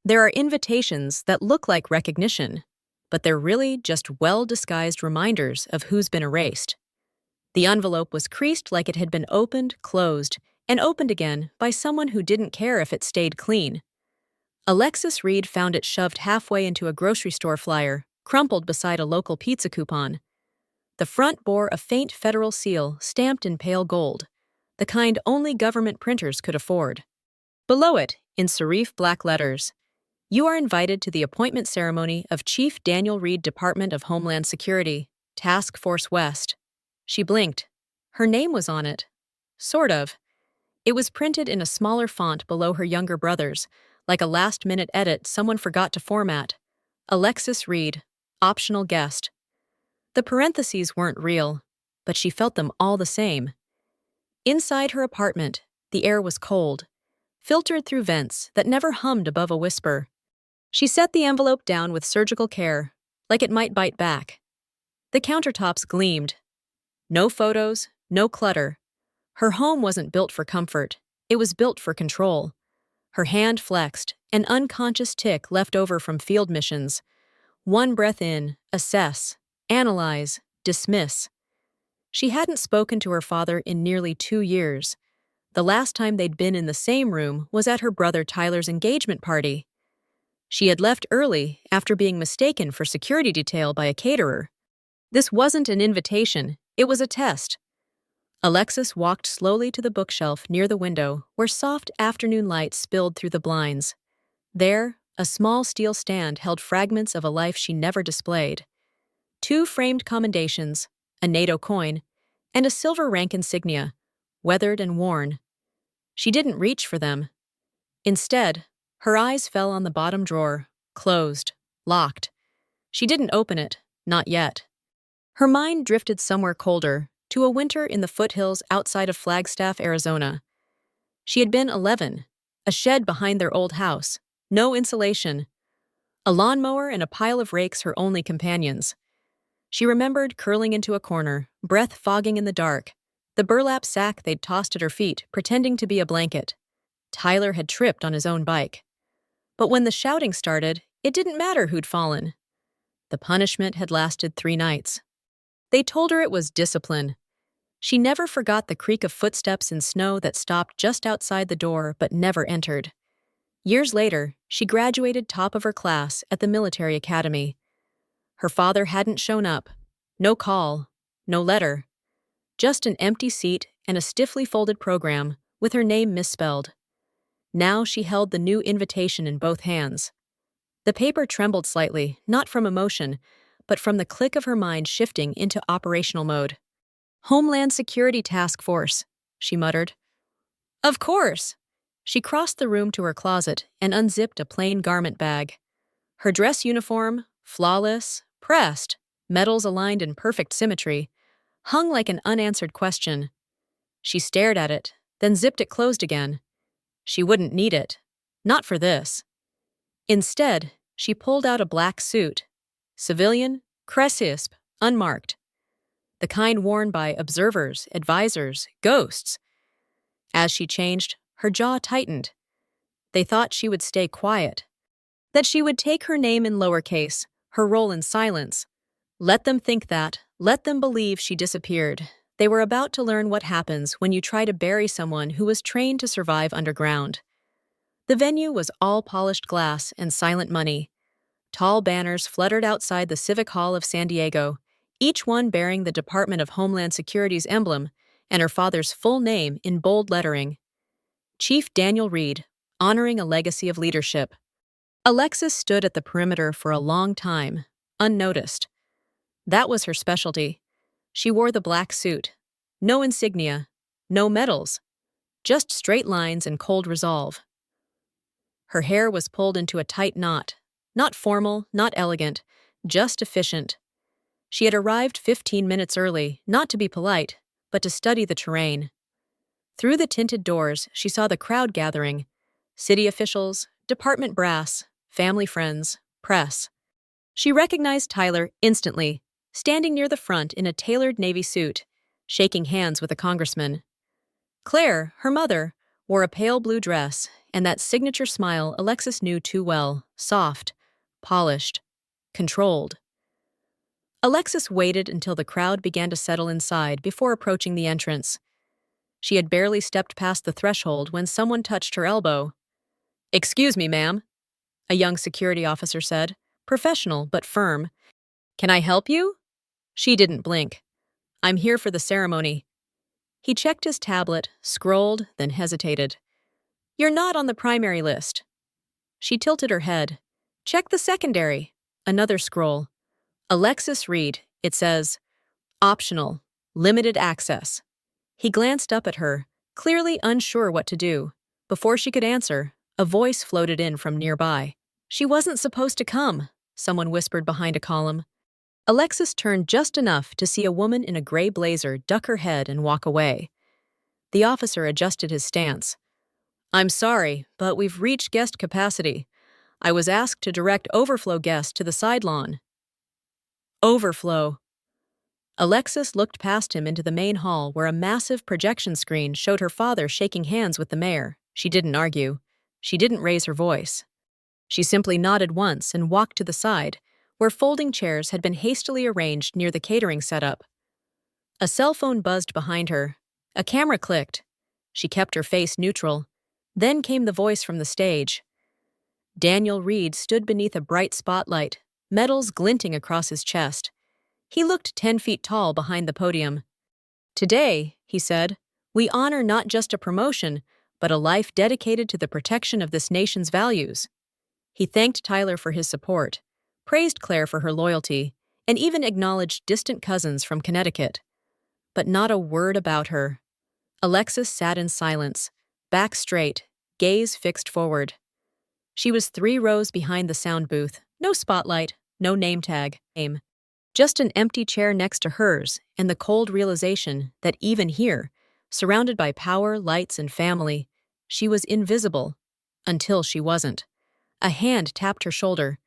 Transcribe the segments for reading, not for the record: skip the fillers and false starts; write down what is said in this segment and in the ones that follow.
There are invitations that look like recognition, but they're really just well-disguised reminders of who's been erased. The envelope was creased like it had been opened, closed, and opened again by someone who didn't care if it stayed clean. Alexis Reed found it shoved halfway into a grocery store flyer, crumpled beside a local pizza coupon. The front bore a faint federal seal stamped in pale gold, the kind only government printers could afford. Below it, in serif black letters, "You are invited to the appointment ceremony of Chief Daniel Reed, Department of Homeland Security, Task Force West." She blinked. Her name was on it. Sort of. It was printed in a smaller font below her younger brother's, like a last-minute edit someone forgot to format. Alexis Reed, optional guest. The parentheses weren't real, but she felt them all the same. Inside her apartment, the air was cold, filtered through vents that never hummed above a whisper. She set the envelope down with surgical care, like it might bite back. The countertops gleamed. No photos, no clutter. Her home wasn't built for comfort, it was built for control. Her hand flexed, an unconscious tick left over from field missions. One breath in, assess, analyze, dismiss. She hadn't spoken to her father in nearly 2 years. The last time they'd been in the same room was at her brother Tyler's engagement party. She had left early after being mistaken for security detail by a caterer. This wasn't an invitation, it was a test. Alexis walked slowly to the bookshelf near the window where soft afternoon light spilled through the blinds. There, a small steel stand held fragments of a life she never displayed. 2 framed commendations, a NATO coin, and a silver rank insignia, weathered and worn. She didn't reach for them. Instead, her eyes fell on the bottom drawer, closed, locked. She didn't open it, not yet. Her mind drifted somewhere colder, to a winter in the foothills outside of Flagstaff, Arizona. She had been 11, a shed behind their old house, no insulation. A lawnmower and a pile of rakes her only companions. She remembered curling into a corner, breath fogging in the dark, the burlap sack they'd tossed at her feet, pretending to be a blanket. Tyler had tripped on his own bike. But when the shouting started, it didn't matter who'd fallen. The punishment had lasted 3 nights. They told her it was discipline. She never forgot the creak of footsteps in snow that stopped just outside the door but never entered. Years later, she graduated top of her class at the military academy. Her father hadn't shown up. No call, no letter. Just an empty seat and a stiffly folded program with her name misspelled. Now she held the new invitation in both hands. The paper trembled slightly, not from emotion, but from the click of her mind shifting into operational mode. "Homeland Security Task Force," she muttered. "Of course!" She crossed the room to her closet and unzipped a plain garment bag. Her dress uniform, flawless, pressed, medals aligned in perfect symmetry, hung like an unanswered question. She stared at it, then zipped it closed again. She wouldn't need it. Not for this. Instead, she pulled out a black suit. Civilian, crescisp, unmarked. The kind worn by observers, advisors, ghosts. As she changed, her jaw tightened. They thought she would stay quiet. That she would take her name in lowercase, her role in silence. Let them think that. Let them believe she disappeared. They were about to learn what happens when you try to bury someone who was trained to survive underground. The venue was all polished glass and silent money. Tall banners fluttered outside the Civic Hall of San Diego, each one bearing the Department of Homeland Security's emblem and her father's full name in bold lettering. Chief Daniel Reed, honoring a legacy of leadership. Alexis stood at the perimeter for a long time, unnoticed. That was her specialty. She wore the black suit. No insignia, no medals, just straight lines and cold resolve. Her hair was pulled into a tight knot. Not formal, not elegant, just efficient. She had arrived 15 minutes early, not to be polite, but to study the terrain. Through the tinted doors, she saw the crowd gathering. City officials, department brass, family friends, press. She recognized Tyler instantly, standing near the front in a tailored navy suit, shaking hands with a congressman. Claire, her mother, wore a pale blue dress, and that signature smile Alexis knew too well, soft, polished, controlled. Alexis waited until the crowd began to settle inside before approaching the entrance. She had barely stepped past the threshold when someone touched her elbow. "Excuse me, ma'am," a young security officer said, professional but firm. "Can I help you?" She didn't blink. "I'm here for the ceremony." He checked his tablet, scrolled, then hesitated. "You're not on the primary list." She tilted her head. "Check the secondary." Another scroll. "Alexis Reed," it says. "Optional. Limited access." He glanced up at her, clearly unsure what to do. Before she could answer, a voice floated in from nearby. "She wasn't supposed to come," someone whispered behind a column. Alexis turned just enough to see a woman in a gray blazer duck her head and walk away. The officer adjusted his stance. "I'm sorry, but we've reached guest capacity. I was asked to direct overflow guests to the side lawn." Overflow. Alexis looked past him into the main hall where a massive projection screen showed her father shaking hands with the mayor. She didn't argue. She didn't raise her voice. She simply nodded once and walked to the side, where folding chairs had been hastily arranged near the catering setup. A cell phone buzzed behind her. A camera clicked. She kept her face neutral. Then came the voice from the stage. Daniel Reed stood beneath a bright spotlight, medals glinting across his chest. He looked 10 feet tall behind the podium. "Today," he said, "we honor not just a promotion, but a life dedicated to the protection of this nation's values." He thanked Tyler for his support, praised Claire for her loyalty, and even acknowledged distant cousins from Connecticut. But not a word about her. Alexis sat in silence, back straight, gaze fixed forward. She was 3 rows behind the sound booth, no spotlight, no name tag, just an empty chair next to hers and the cold realization that even here, surrounded by power, lights, and family, she was invisible. Until she wasn't. A hand tapped her shoulder.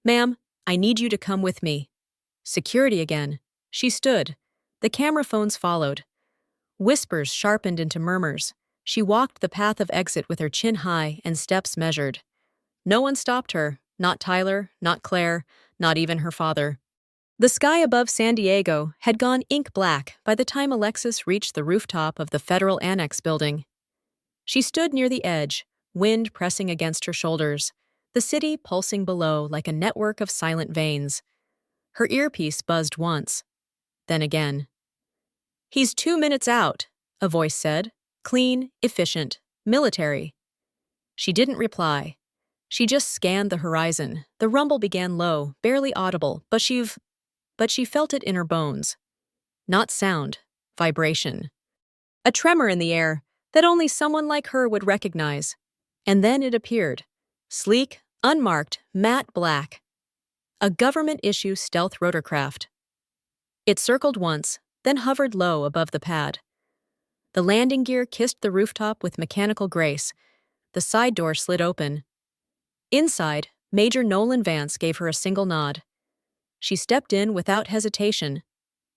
"Ma'am, I need you to come with me." Security again. She stood. The camera phones followed. Whispers sharpened into murmurs. She walked the path of exit with her chin high and steps measured. No one stopped her, not Tyler, not Claire, not even her father. The sky above San Diego had gone ink black by the time Alexis reached the rooftop of the Federal Annex building. She stood near the edge, wind pressing against her shoulders, the city pulsing below like a network of silent veins. Her earpiece buzzed once, then again. "He's 2 minutes out," a voice said, clean, efficient, military. She didn't reply. She just scanned the horizon. The rumble began low, barely audible, but she felt it in her bones. Not sound, vibration. A tremor in the air that only someone like her would recognize. And then it appeared. Sleek, unmarked, matte black. A government-issue stealth rotorcraft. It circled once, then hovered low above the pad. The landing gear kissed the rooftop with mechanical grace. The side door slid open. Inside, Major Nolan Vance gave her a single nod. She stepped in without hesitation.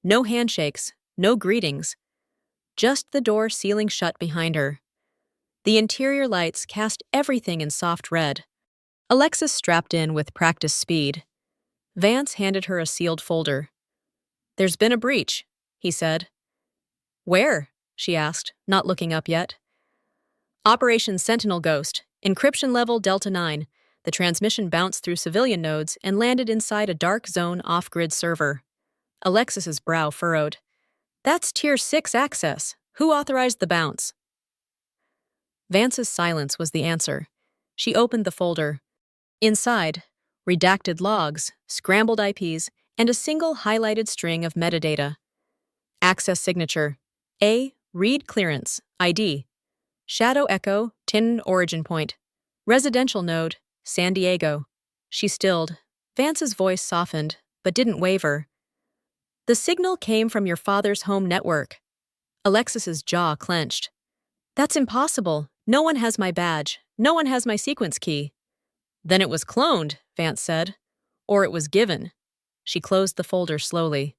No handshakes, no greetings. Just the door sealing shut behind her. The interior lights cast everything in soft red. Alexis strapped in with practiced speed. Vance handed her a sealed folder. "There's been a breach," he said. "Where?" she asked, not looking up yet. "Operation Sentinel Ghost, encryption level Delta 9. The transmission bounced through civilian nodes and landed inside a dark zone off-grid server." Alexis's brow furrowed. "That's Tier 6 access. Who authorized the bounce?" Vance's silence was the answer. She opened the folder. Inside, redacted logs, scrambled IPs, and a single highlighted string of metadata. Access signature. A. Read clearance. ID. Shadow Echo, Tin origin point. Residential node, San Diego. She stilled. Vance's voice softened, but didn't waver. "The signal came from your father's home network." Alexis's jaw clenched. "That's impossible. No one has my badge. No one has my sequence key." "Then it was cloned," Vance said. "Or it was given." She closed the folder slowly.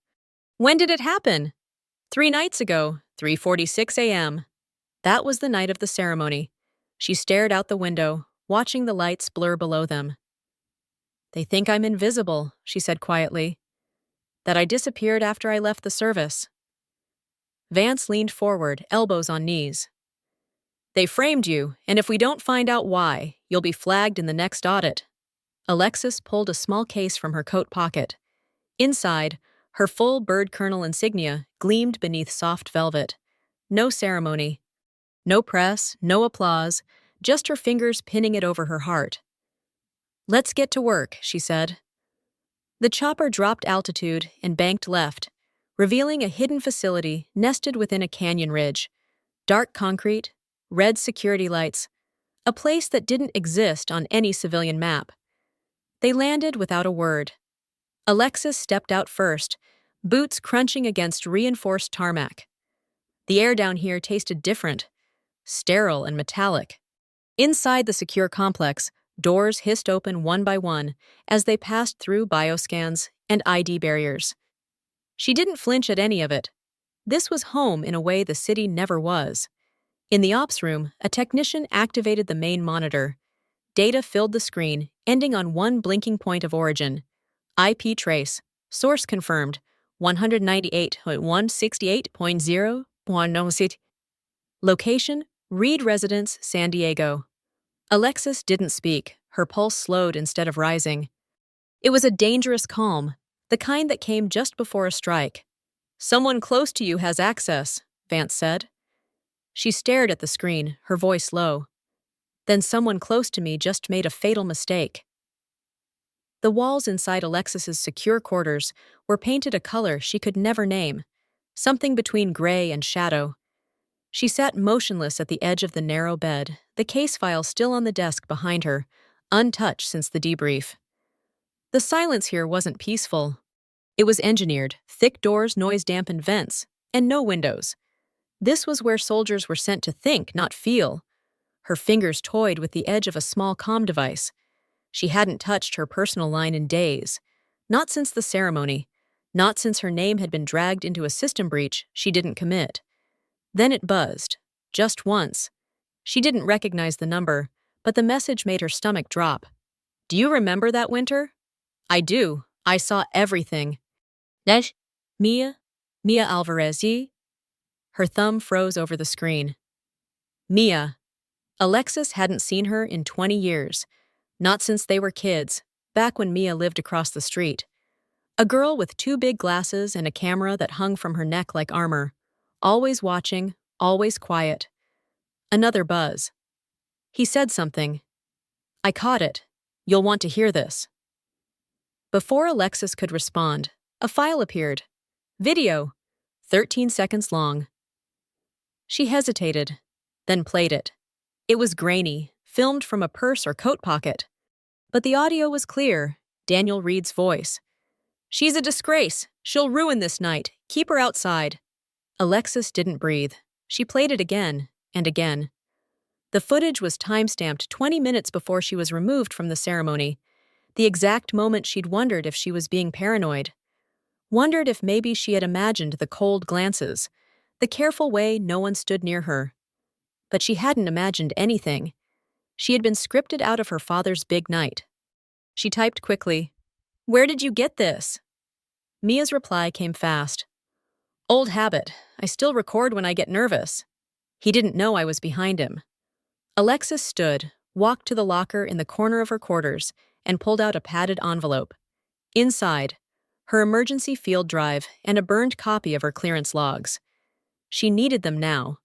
"When did it happen?" 3 nights ago, 3:46 a.m. That was the night of the ceremony. She stared out the window, watching the lights blur below them. "They think I'm invisible," she said quietly. "That I disappeared after I left the service." Vance leaned forward, elbows on knees. "They framed you, and if we don't find out why, you'll be flagged in the next audit." Alexis pulled a small case from her coat pocket. Inside, her full bird colonel insignia gleamed beneath soft velvet. No ceremony. No press, no applause, just her fingers pinning it over her heart. "Let's get to work," she said. The chopper dropped altitude and banked left, revealing a hidden facility nested within a canyon ridge. Dark concrete, red security lights, a place that didn't exist on any civilian map. They landed without a word. Alexis stepped out first, boots crunching against reinforced tarmac. The air down here tasted different, sterile and metallic. Inside the secure complex, doors hissed open one by one as they passed through bioscans and ID barriers. She didn't flinch at any of it. This was home in a way the city never was. In the ops room, a technician activated the main monitor. Data filled the screen, ending on one blinking point of origin. IP trace. Source confirmed. 198.168.0.0. Location, Reed Residence, San Diego. Alexis didn't speak. Her pulse slowed instead of rising. It was a dangerous calm, the kind that came just before a strike. "Someone close to you has access," Vance said. She stared at the screen, her voice low. "Then someone close to me just made a fatal mistake." The walls inside Alexis's secure quarters were painted a color she could never name, something between gray and shadow. She sat motionless at the edge of the narrow bed, the case file still on the desk behind her, untouched since the debrief. The silence here wasn't peaceful. It was engineered, thick doors, noise-dampened vents, and no windows. This was where soldiers were sent to think, not feel. Her fingers toyed with the edge of a small comm device. She hadn't touched her personal line in days. Not since the ceremony. Not since her name had been dragged into a system breach she didn't commit. Then it buzzed. Just once. She didn't recognize the number, but the message made her stomach drop. "Do you remember that winter?" "I do. I saw everything." "Nesh? Mia? Mia Alvarez? Her thumb froze over the screen. Mia. Alexis hadn't seen her in 20 years. Not since they were kids, back when Mia lived across the street. A girl with two big glasses and a camera that hung from her neck like armor. Always watching, always quiet. Another buzz. He said something. "I caught it. You'll want to hear this." Before Alexis could respond, a file appeared. Video. 13 seconds long. She hesitated, then played it. It was grainy, filmed from a purse or coat pocket. But the audio was clear, Daniel Reed's voice. "She's a disgrace. She'll ruin this night. Keep her outside." Alexis didn't breathe. She played it again and again. The footage was time-stamped 20 minutes before she was removed from the ceremony, the exact moment she'd wondered if she was being paranoid. Wondered if maybe she had imagined the cold glances, the careful way no one stood near her. But she hadn't imagined anything. She had been scripted out of her father's big night. She typed quickly, "Where did you get this?" Mia's reply came fast. "Old habit. I still record when I get nervous." He didn't know I was behind him. Alexis stood, walked to the locker in the corner of her quarters, and pulled out a padded envelope. Inside, her emergency field drive and a burned copy of her clearance logs. She needed them now.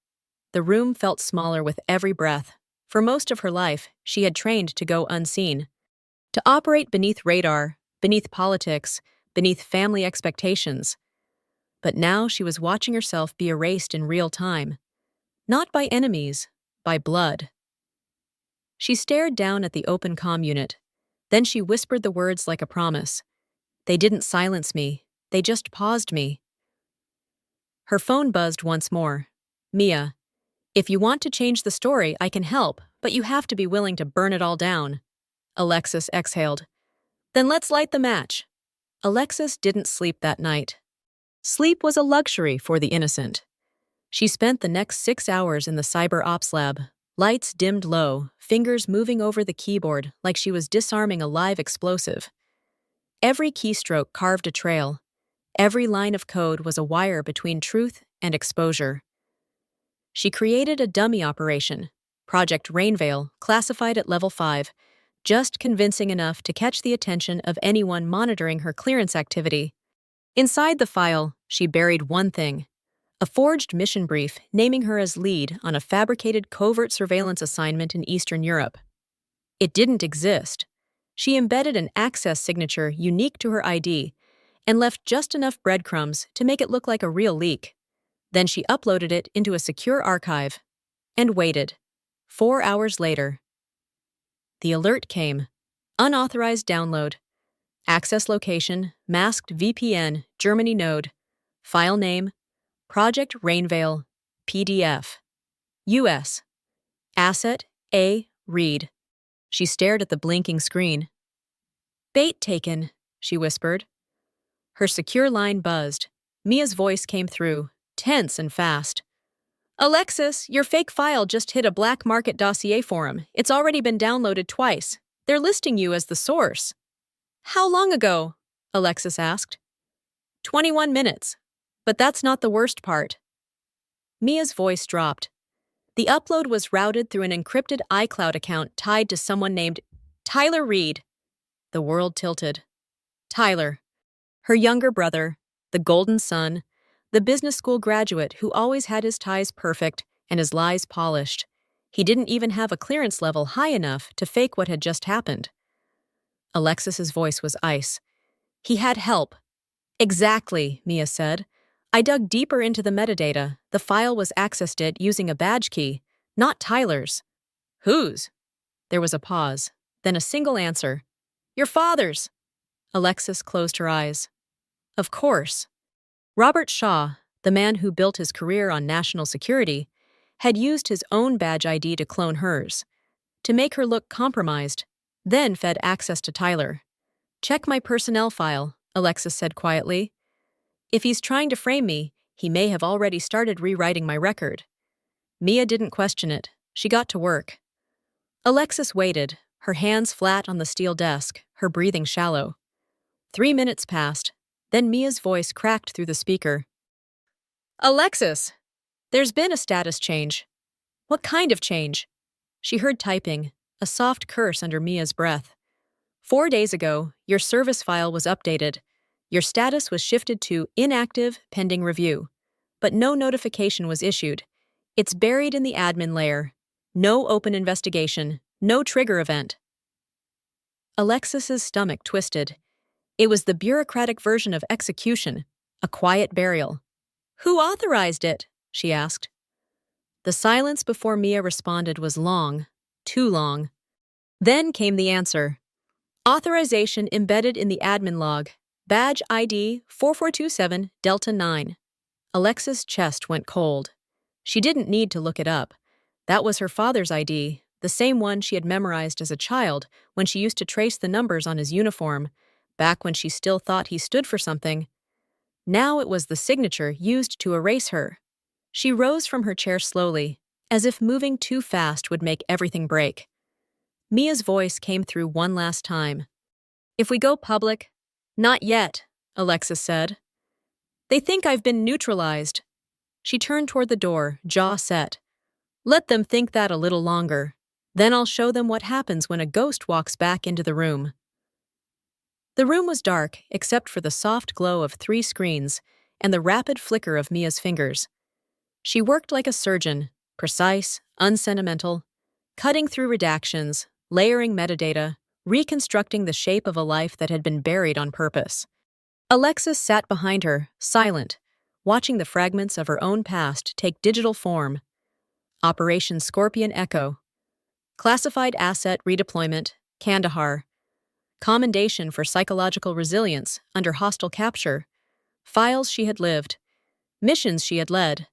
The room felt smaller with every breath. For most of her life, she had trained to go unseen, to operate beneath radar, beneath politics, beneath family expectations. But now she was watching herself be erased in real time. Not by enemies, by blood. She stared down at the open comm unit. Then she whispered the words like a promise. "They didn't silence me. They just paused me." Her phone buzzed once more. "Mia, if you want to change the story, I can help, but you have to be willing to burn it all down." Alexis exhaled. "Then let's light the match." Alexis didn't sleep that night. Sleep was a luxury for the innocent. She spent the next 6 hours in the cyber ops lab, Lights dimmed low, fingers moving over the keyboard like she was disarming a live explosive. Every keystroke carved a trail. Every line of code was a wire between truth and exposure. She created a dummy operation, Project Rainveil, classified at Level 5, just convincing enough to catch the attention of anyone monitoring her clearance activity. Inside the file, she buried one thing: a forged mission brief naming her as lead on a fabricated covert surveillance assignment in Eastern Europe. It didn't exist. She embedded an access signature unique to her ID and left just enough breadcrumbs to make it look like a real leak. Then she uploaded it into a secure archive and waited. 4 hours later, the alert came. Unauthorized download. Access location, masked VPN, Germany node. File name, Project Rainveil, PDF. US. Asset A. Read. She stared at the blinking screen. Bait taken, she whispered. Her secure line buzzed. Mia's voice came through, tense and fast. Alexis, your fake file just hit a black market dossier forum. It's already been downloaded twice. They're listing you as the source. How long ago? Alexis asked. 21 minutes. But that's not the worst part. Mia's voice dropped. The upload was routed through an encrypted iCloud account tied to someone named Tyler Reed. The world tilted. Tyler. Her younger brother, the golden son, the business school graduate who always had his ties perfect and his lies polished. He didn't even have a clearance level high enough to fake what had just happened. Alexis's voice was ice. He had help. Exactly, Mia said. I dug deeper into the metadata. The file was accessed it using a badge key, not Tyler's. Whose? There was a pause, then a single answer. Your father's. Alexis closed her eyes. Of course. Robert Shaw, the man who built his career on national security, had used his own badge ID to clone hers, to make her look compromised, then fed access to Tyler. Check my personnel file, Alexis said quietly. If he's trying to frame me, he may have already started rewriting my record. Mia didn't question it. She got to work. Alexis waited, her hands flat on the steel desk, her breathing shallow. 3 minutes passed, then Mia's voice cracked through the speaker. Alexis! There's been a status change. What kind of change? She heard typing, a soft curse under Mia's breath. 4 days ago, your service file was updated. Your status was shifted to inactive pending review, but no notification was issued. It's buried in the admin layer. No open investigation, no trigger event. Alexis's stomach twisted. It was the bureaucratic version of execution, a quiet burial. Who authorized it? She asked. The silence before Mia responded was long, too long. Then came the answer. Authorization embedded in the admin log. Badge ID 4427 Delta 9. Alexis' chest went cold. She didn't need to look it up. That was her father's ID, the same one she had memorized as a child when she used to trace the numbers on his uniform, back when she still thought he stood for something. Now it was the signature used to erase her. She rose from her chair slowly, as if moving too fast would make everything break. Mia's voice came through one last time. If we go public, not yet, Alexis said. They think I've been neutralized. She turned toward the door, jaw set. Let them think that a little longer. Then I'll show them what happens when a ghost walks back into the room. The room was dark, except for the soft glow of 3 screens and the rapid flicker of Mia's fingers. She worked like a surgeon, precise, unsentimental, cutting through redactions, layering metadata, reconstructing the shape of a life that had been buried on purpose. Alexis sat behind her, silent, watching the fragments of her own past take digital form. Operation Scorpion Echo. Classified Asset Redeployment, Kandahar. Commendation for Psychological Resilience under hostile capture. Files she had lived. Missions she had led.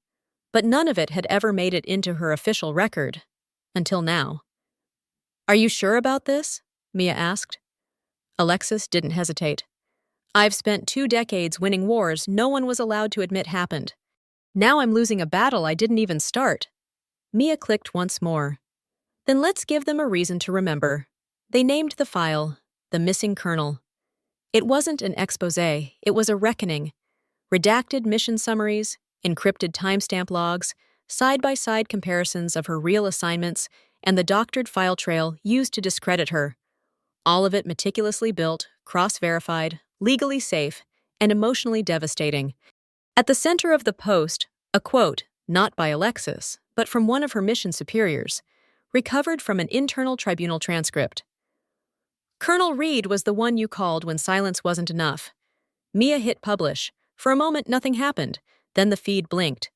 But none of it had ever made it into her official record. Until now. Are you sure about this? Mia asked. Alexis didn't hesitate. I've spent 2 decades winning wars no one was allowed to admit happened. Now I'm losing a battle I didn't even start. Mia clicked once more, Then let's give them a reason to remember. They named the file The Missing Colonel. It wasn't an expose, it was a reckoning. Redacted mission summaries, encrypted timestamp logs, side-by-side comparisons of her real assignments, and the doctored file trail used to discredit her. All of it meticulously built, cross-verified, legally safe, and emotionally devastating. At the center of the post, a quote, not by Alexis, but from one of her mission superiors, recovered from an internal tribunal transcript. Colonel Reed was the one you called when silence wasn't enough. Mia hit publish. For a moment, nothing happened. Then the feed blinked.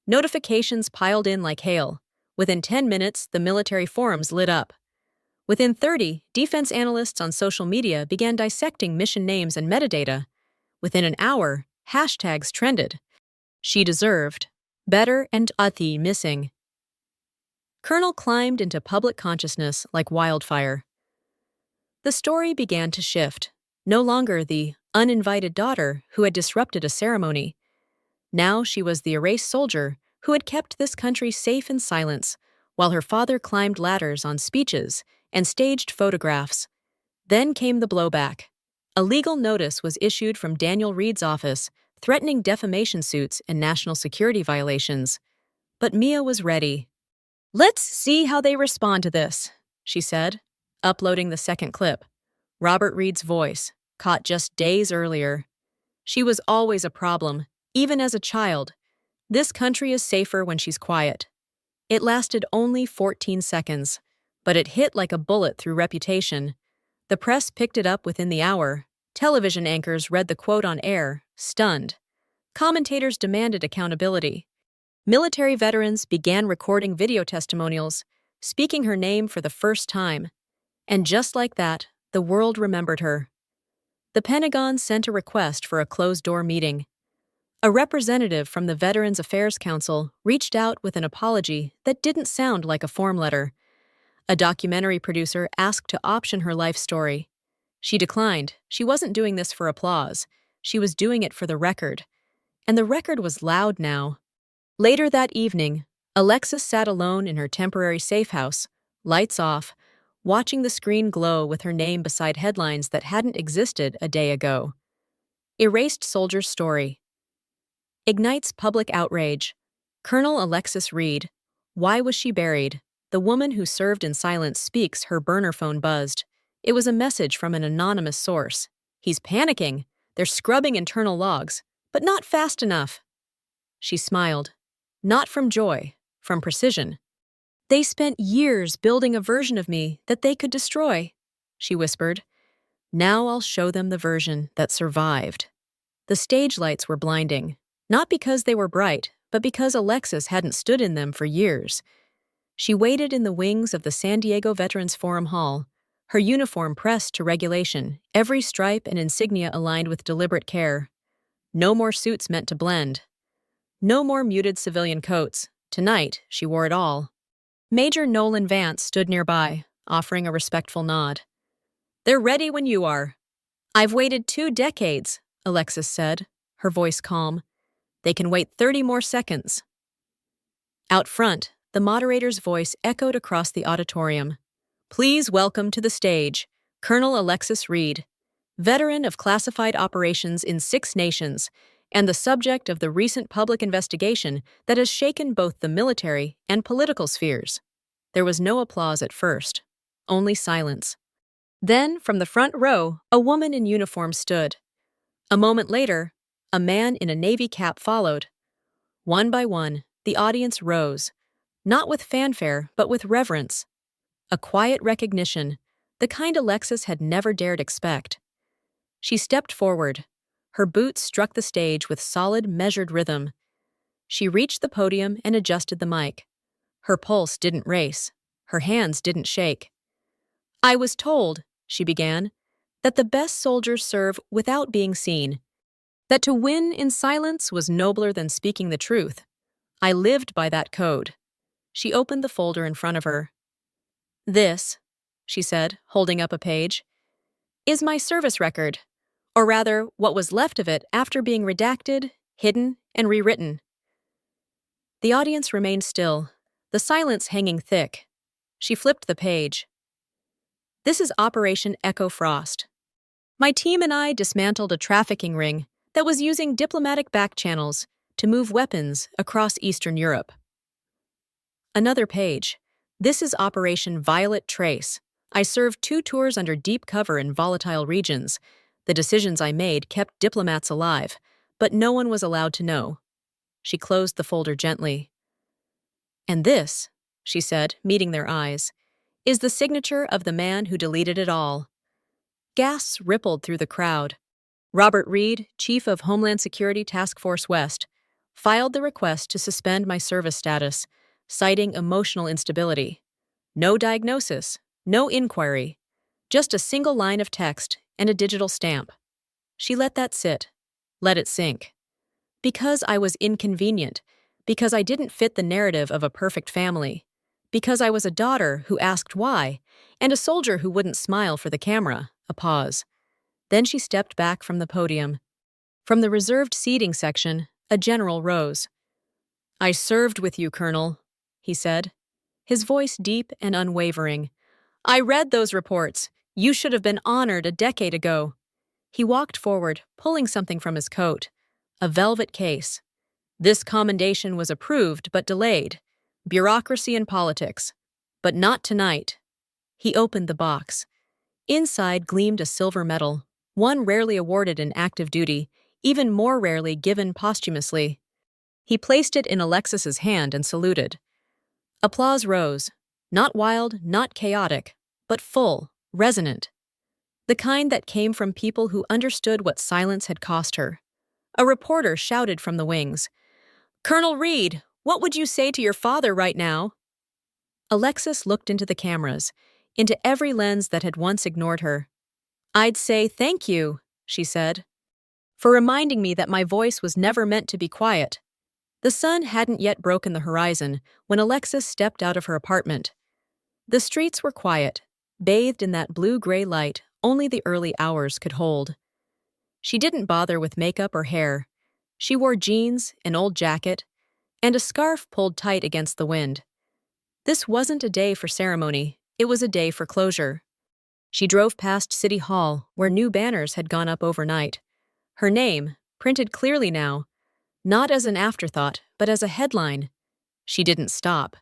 Notifications piled in like hail. Within 10 minutes, the military forums lit up. Within 30, defense analysts on social media began dissecting mission names and metadata. Within an hour, hashtags trended. She deserved. Better and Ati missing. Colonel climbed into public consciousness like wildfire. The story began to shift. No longer the uninvited daughter who had disrupted a ceremony. Now she was the erased soldier who had kept this country safe in silence, while her father climbed ladders on speeches and staged photographs. Then came the blowback. A legal notice was issued from Daniel Reed's office, threatening defamation suits and national security violations. But Mia was ready. "Let's see how they respond to this," she said, uploading the second clip. Robert Reed's voice, caught just days earlier. She was always a problem, even as a child. This country is safer when she's quiet. It lasted only 14 seconds, but it hit like a bullet through reputation. The press picked it up within the hour. Television anchors read the quote on air, stunned. Commentators demanded accountability. Military veterans began recording video testimonials, speaking her name for the first time. And just like that, the world remembered her. The Pentagon sent a request for a closed-door meeting. A representative from the Veterans Affairs Council reached out with an apology that didn't sound like a form letter. A documentary producer asked to option her life story. She declined. She wasn't doing this for applause. She was doing it for the record. And the record was loud now. Later that evening, Alexis sat alone in her temporary safe house, lights off, watching the screen glow with her name beside headlines that hadn't existed a day ago. Erased Soldier's Story. Ignites public outrage. Colonel Alexis Reed. Why was she buried? The woman who served in silence speaks. Her burner phone buzzed. It was a message from an anonymous source. He's panicking. They're scrubbing internal logs, but not fast enough. She smiled. Not from joy, from precision. They spent years building a version of me that they could destroy, she whispered. Now I'll show them the version that survived. The stage lights were blinding, not because they were bright, but because Alexis hadn't stood in them for years. She waited in the wings of the San Diego Veterans Forum Hall, her uniform pressed to regulation, every stripe and insignia aligned with deliberate care. No more suits meant to blend. No more muted civilian coats. Tonight, she wore it all. Major Nolan Vance stood nearby, offering a respectful nod. They're ready when you are. I've waited 2 decades, Alexis said, her voice calm. They can wait 30 more seconds. Out front, the moderator's voice echoed across the auditorium. Please welcome to the stage, Colonel Alexis Reed, veteran of classified operations in 6 nations, and the subject of the recent public investigation that has shaken both the military and political spheres. There was no applause at first, only silence. Then, from the front row, a woman in uniform stood. A moment later, a man in a navy cap followed. One by one, the audience rose, not with fanfare, but with reverence. A quiet recognition, the kind Alexis had never dared expect. She stepped forward. Her boots struck the stage with solid, measured rhythm. She reached the podium and adjusted the mic. Her pulse didn't race. Her hands didn't shake. I was told, she began, that the best soldiers serve without being seen. That to win in silence was nobler than speaking the truth. I lived by that code. She opened the folder in front of her. This, she said, holding up a page, is my service record. Or rather, what was left of it after being redacted, hidden, and rewritten. The audience remained still, the silence hanging thick. She flipped the page. This is Operation Echo Frost. My team and I dismantled a trafficking ring that was using diplomatic back channels to move weapons across Eastern Europe. Another page. This is Operation Violet Trace. I served 2 tours under deep cover in volatile regions. The decisions I made kept diplomats alive, but no one was allowed to know. She closed the folder gently. And this, she said, meeting their eyes, is the signature of the man who deleted it all. Gasps rippled through the crowd. Robert Reed, Chief of Homeland Security Task Force West, filed the request to suspend my service status, citing emotional instability. No diagnosis, no inquiry, just a single line of text and a digital stamp. She let that sit, let it sink. Because I was inconvenient, because I didn't fit the narrative of a perfect family, because I was a daughter who asked why, and a soldier who wouldn't smile for the camera. A pause. Then she stepped back from the podium. From the reserved seating section, a general rose. I served with you, Colonel, he said, his voice deep and unwavering. I read those reports. You should have been honored a decade ago. He walked forward, pulling something from his coat. A velvet case. This commendation was approved but delayed. Bureaucracy and politics. But not tonight. He opened the box. Inside gleamed a silver medal, one rarely awarded in active duty, even more rarely given posthumously. He placed it in Alexis's hand and saluted. Applause rose. Not wild, not chaotic, but full, resonant. The kind that came from people who understood what silence had cost her. A reporter shouted from the wings, Colonel Reed, what would you say to your father right now? Alexis looked into the cameras, into every lens that had once ignored her. I'd say thank you, she said, for reminding me that my voice was never meant to be quiet. The sun hadn't yet broken the horizon when Alexis stepped out of her apartment. The streets were quiet, bathed in that blue-gray light only the early hours could hold. She didn't bother with makeup or hair. She wore jeans, an old jacket, and a scarf pulled tight against the wind. This wasn't a day for ceremony, it was a day for closure. She drove past City Hall, where new banners had gone up overnight. Her name, printed clearly now, not as an afterthought, but as a headline. She didn't stop.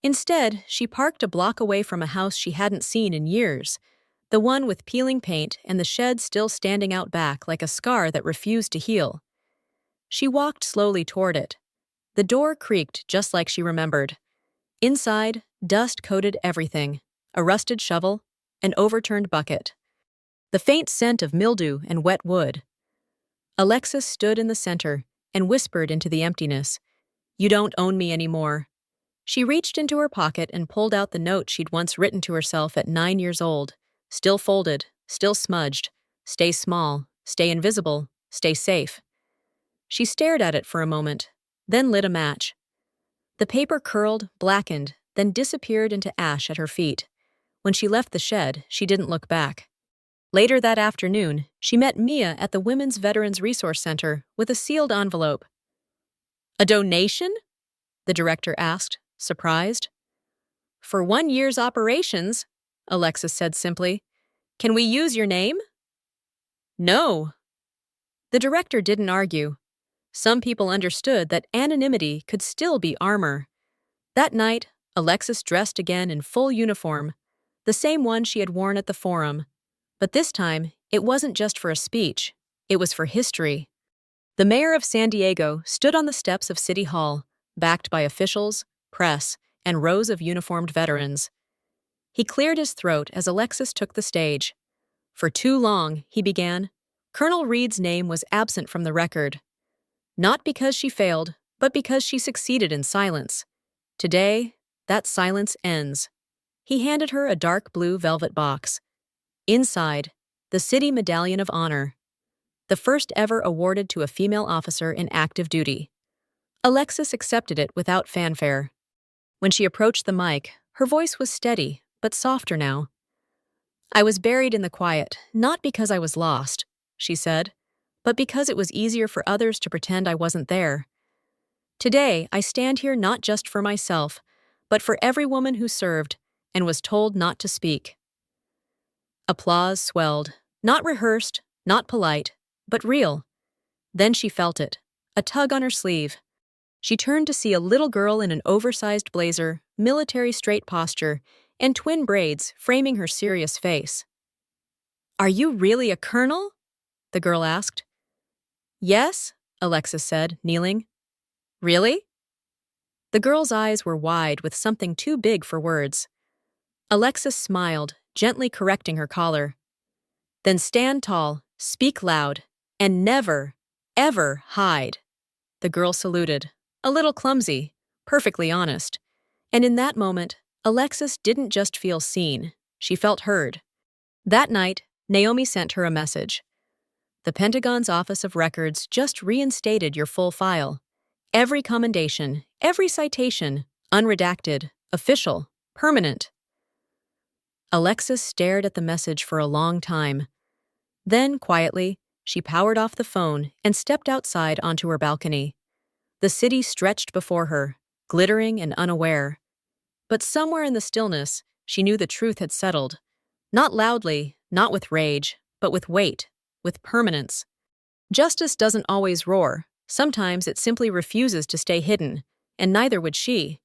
Instead, she parked a block away from a house she hadn't seen in years, the one with peeling paint and the shed still standing out back like a scar that refused to heal. She walked slowly toward it. The door creaked just like she remembered. Inside, dust coated everything, a rusted shovel, an overturned bucket. The faint scent of mildew and wet wood. Alexis stood in the center and whispered into the emptiness, You don't own me anymore. She reached into her pocket and pulled out the note she'd once written to herself at 9 years old, still folded, still smudged. Stay small, stay invisible, stay safe. She stared at it for a moment, then lit a match. The paper curled, blackened, then disappeared into ash at her feet. When she left the shed, she didn't look back. Later that afternoon, she met Mia at the Women's Veterans Resource Center with a sealed envelope. A donation? The director asked, surprised. For 1 year's operations, Alexis said simply. Can we use your name? No. The director didn't argue. Some people understood that anonymity could still be armor. That night, Alexis dressed again in full uniform, the same one she had worn at the forum. But this time, it wasn't just for a speech. It was for history. The mayor of San Diego stood on the steps of City Hall, backed by officials, press, and rows of uniformed veterans. He cleared his throat as Alexis took the stage. For too long, he began, Colonel Reed's name was absent from the record. Not because she failed, but because she succeeded in silence. Today, that silence ends. He handed her a dark blue velvet box. Inside, the City Medallion of Honor, the first ever awarded to a female officer in active duty. Alexis accepted it without fanfare. When she approached the mic, her voice was steady, but softer now. I was buried in the quiet, not because I was lost, she said, but because it was easier for others to pretend I wasn't there. Today, I stand here not just for myself, but for every woman who served, and was told not to speak. Applause swelled, not rehearsed, not polite, but real. Then she felt it, a tug on her sleeve. She turned to see a little girl in an oversized blazer, military straight posture, and twin braids framing her serious face. "Are you really a colonel?" the girl asked. "Yes," Alexis said, kneeling. "Really?" The girl's eyes were wide with something too big for words. Alexis smiled, gently correcting her caller. "Then stand tall, speak loud, and never, ever hide." The girl saluted, a little clumsy, perfectly honest. And in that moment, Alexis didn't just feel seen, she felt heard. That night, Naomi sent her a message. "The Pentagon's Office of Records just reinstated your full file. Every commendation, every citation, unredacted, official, permanent." Alexis stared at the message for a long time. Then, quietly, she powered off the phone and stepped outside onto her balcony. The city stretched before her, glittering and unaware. But somewhere in the stillness, she knew the truth had settled. Not loudly, not with rage, but with weight, with permanence. Justice doesn't always roar. Sometimes it simply refuses to stay hidden, and neither would she.